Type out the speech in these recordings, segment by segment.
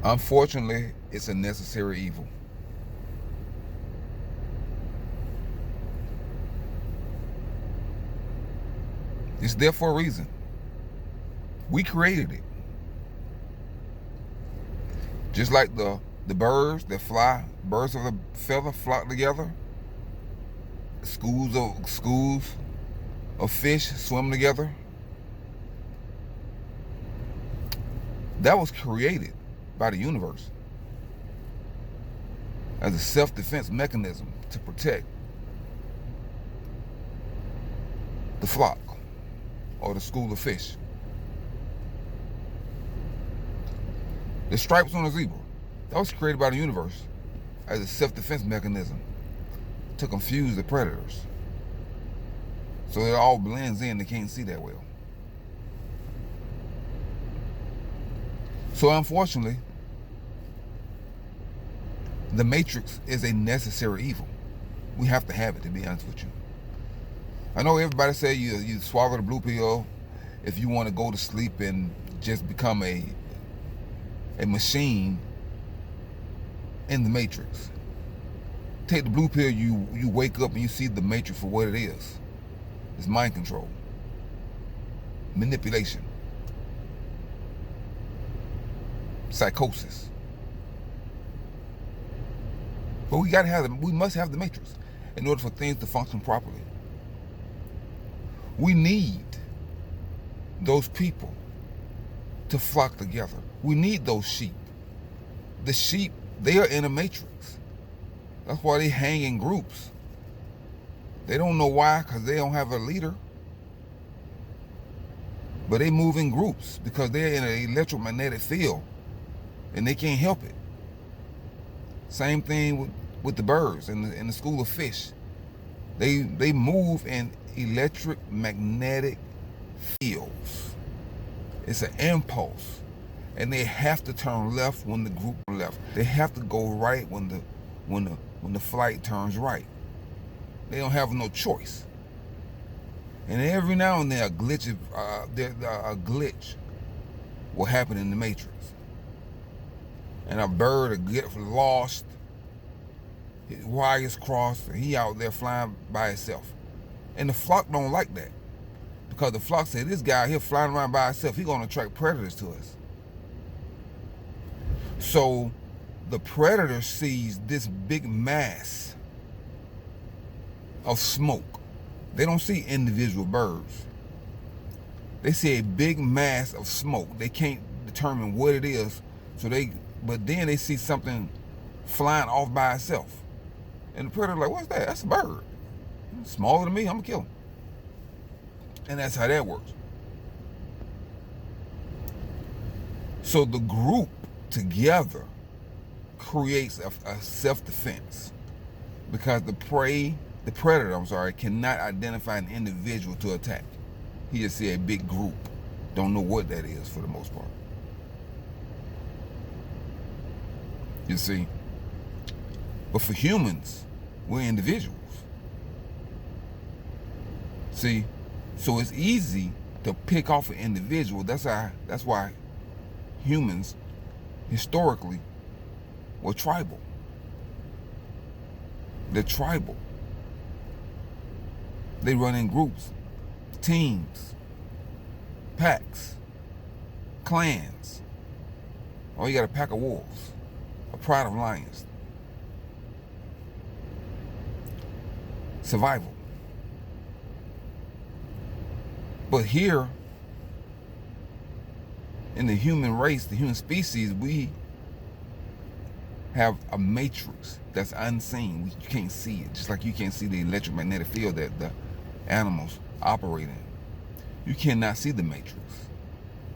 Unfortunately, it's a necessary evil. It's there for a reason. We created it. Just like the birds that fly, birds of a feather flock together. Schools of fish swim together. That was created by the universe as a self-defense mechanism to protect the flock or the school of fish. The stripes on a zebra, that was created by the universe as a self-defense mechanism to confuse the predators. So it all blends in, they can't see that well. So unfortunately, the Matrix is a necessary evil. We have to have it, to be honest with you. I know everybody say you swallow the blue pill if you want to go to sleep and just become a machine in the Matrix. Take the blue pill, you wake up and you see the Matrix for what it is. It's mind control, manipulation, psychosis. But we must have the Matrix in order for things to function properly. We need those people to flock together. We need those sheep. The sheep, they are in a matrix. That's why they hang in groups. They don't know why, because they don't have a leader. But they move in groups because they're in an electromagnetic field and they can't help it. Same thing with the birds in the school of fish. They move in electric magnetic fields. It's an impulse. And they have to turn left when the group left. They have to go right when the flight turns right. They don't have no choice. And every now and then a glitch will happen in the matrix. And a bird will get lost, his wires crossed, and he out there flying by himself. And the flock don't like that. Because the flock said, this guy here flying around by himself, he's gonna attract predators to us. So the predator sees this big mass of smoke. They don't see individual birds. They see a big mass of smoke. They can't determine what it is. But then they see something flying off by itself. And the predator's like, what's that? That's a bird. It's smaller than me, I'm gonna kill him. And that's how that works. So the group together creates a self-defense because the predator, cannot identify an individual to attack. He just see a big group. Don't know what that is for the most part. You see? But for humans, we're individuals. See? So it's easy to pick off an individual. That's why humans historically were tribal. They're tribal. They run in groups, teams, packs, clans. Or you got a pack of wolves, a pride of lions. Survival. But here, in the human race, the human species, we have a matrix that's unseen. You can't see it, just like you can't see the electromagnetic field that the animals operate in. You cannot see the matrix,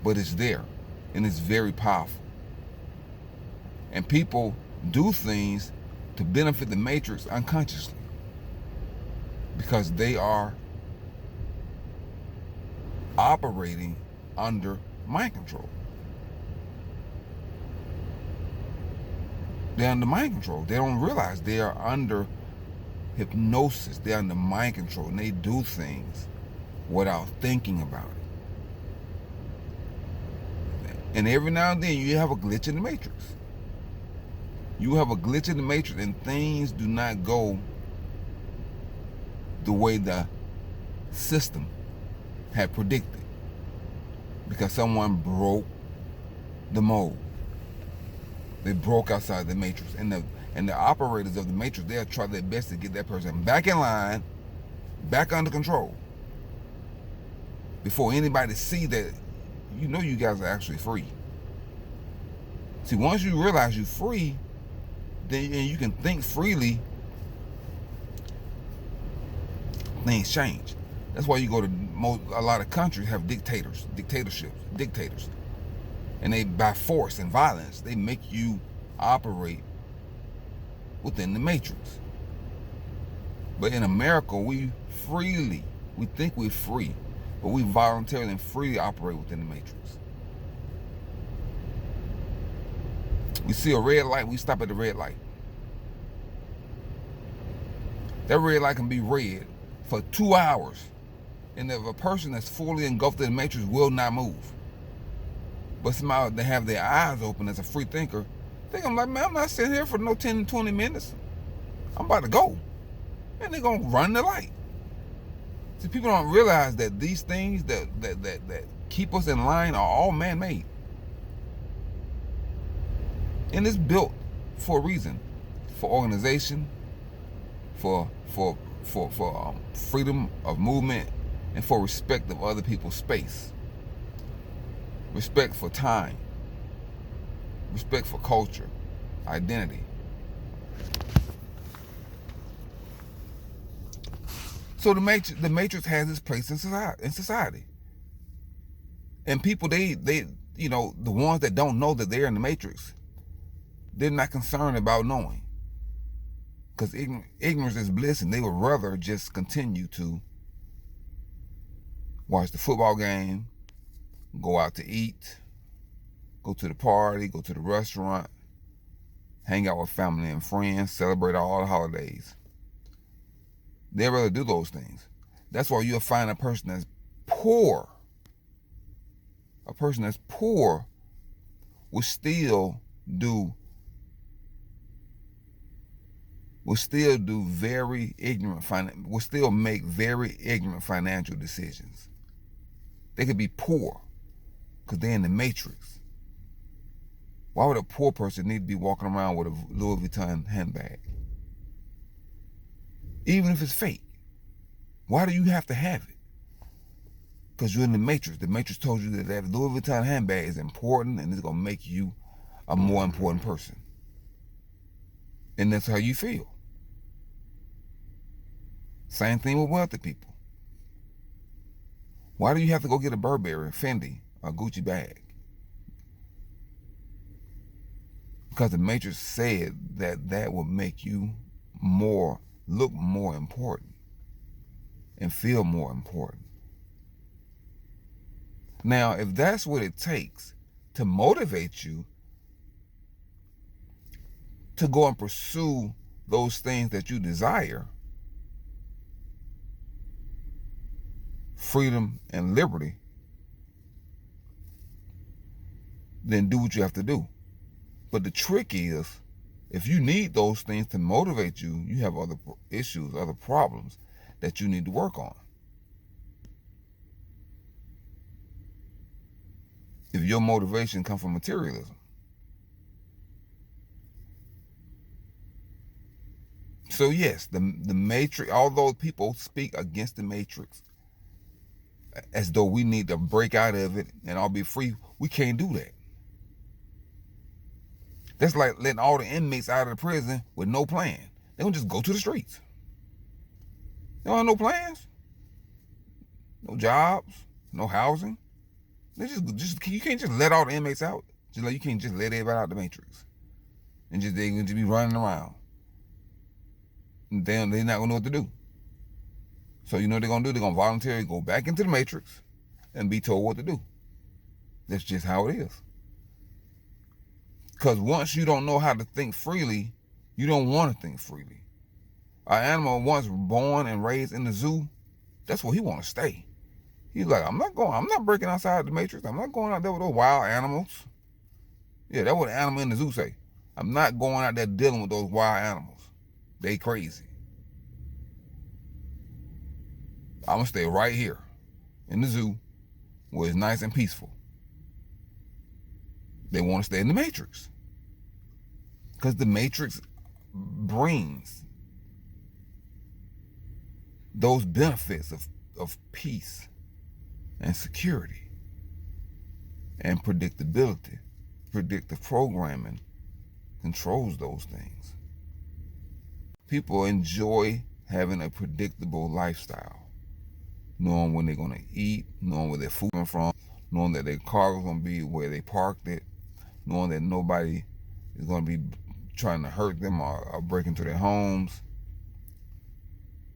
but it's there, and it's very powerful. And people do things to benefit the matrix unconsciously because they are operating under mind control. They're under mind control. They don't realize they are under hypnosis. They're under mind control, and they do things without thinking about it. And every now and then you have a glitch in the matrix. You have a glitch in the matrix and things do not go the way the system had predicted. Because someone broke the mold. They broke outside the matrix. And the operators of the matrix, they'll try their best to get that person back in line, back under control. Before anybody see that, you know you guys are actually free. See, once you realize you're free, then and you can think freely, things change. That's why you go to a lot of countries have dictators, and they, by force and violence, they make you operate within the matrix. But in America, we think we're free, but we voluntarily and freely operate within the matrix. We see a red light, we stop at the red light. That red light can be red for 2 hours. And if a person that's fully engulfed in the matrix will not move. But somehow they have their eyes open as a free thinker. I'm like, man, I'm not sitting here for no 10, 20 minutes. I'm about to go. And they're going to run the light. See, people don't realize that these things that keep us in line are all man-made. And it's built for a reason. For organization, for freedom of movement, and for respect of other people's space. Respect for time. Respect for culture, identity. So the matrix has its place in society. And people, they you know, the ones that don't know that they're in the matrix, they're not concerned about knowing. Because ignorance is bliss, and they would rather just continue to watch the football game, go out to eat, go to the party, go to the restaurant, hang out with family and friends, celebrate all the holidays. They'd rather do those things. That's why you'll find a person that's poor. A person that's poor will still make very ignorant financial decisions. They could be poor because they're in the matrix. Why would a poor person need to be walking around with a Louis Vuitton handbag? Even if it's fake. Why do you have to have it? Because you're in the matrix. The matrix told you that that Louis Vuitton handbag is important and it's going to make you a more important person. And that's how you feel. Same thing with wealthy people. Why do you have to go get a Burberry, Fendi, or Gucci bag? Because the matrix said that will make you look more important and feel more important. Now, if that's what it takes to motivate you to go and pursue those things that you desire, freedom and liberty, then do what you have to do. But the trick is, if you need those things to motivate you, you have other issues, other problems that you need to work on. If your motivation comes from materialism. So yes, the matrix, although people speak against the matrix as though we need to break out of it and all be free, we can't do that. That's like letting all the inmates out of the prison with no plan. They don't just go to the streets. They don't have no plans, no jobs, no housing. They just you can't just let all the inmates out. Just like you can't just let everybody out the matrix and they can just be running around. And they're not gonna know what to do. So you know what they're gonna do? They're gonna voluntarily go back into the matrix and be told what to do. That's just how it is. Because once you don't know how to think freely, you don't want to think freely. An animal once born and raised in the zoo, that's where he want to stay. He's like, I'm not breaking outside the matrix. I'm not going out there with those wild animals. Yeah, that's what the animal in the zoo say. I'm not going out there dealing with those wild animals. They crazy. I'm gonna stay right here in the zoo where it's nice and peaceful. They want to stay in the matrix because the matrix brings those benefits of peace and security and predictability. Predictive programming controls those things. People enjoy having a predictable lifestyle, knowing when they're going to eat, knowing where their food comes from, knowing that their car is going to be where they parked it, knowing that nobody is going to be trying to hurt them or break into their homes.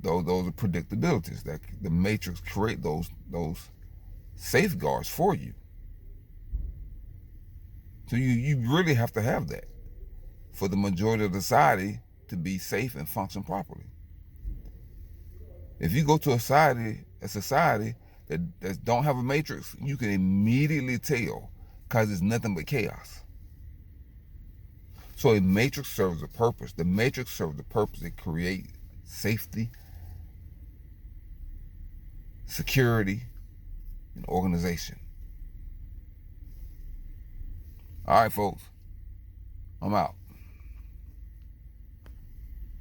Those are predictabilities that the matrix create those safeguards for you. So you really have to have that for the majority of the society to be safe and function properly. If you go to a society that don't have a matrix, you can immediately tell because it's nothing but chaos. So a matrix serves a purpose. The matrix serves the purpose to create safety, security, and organization. All right, folks, I'm out.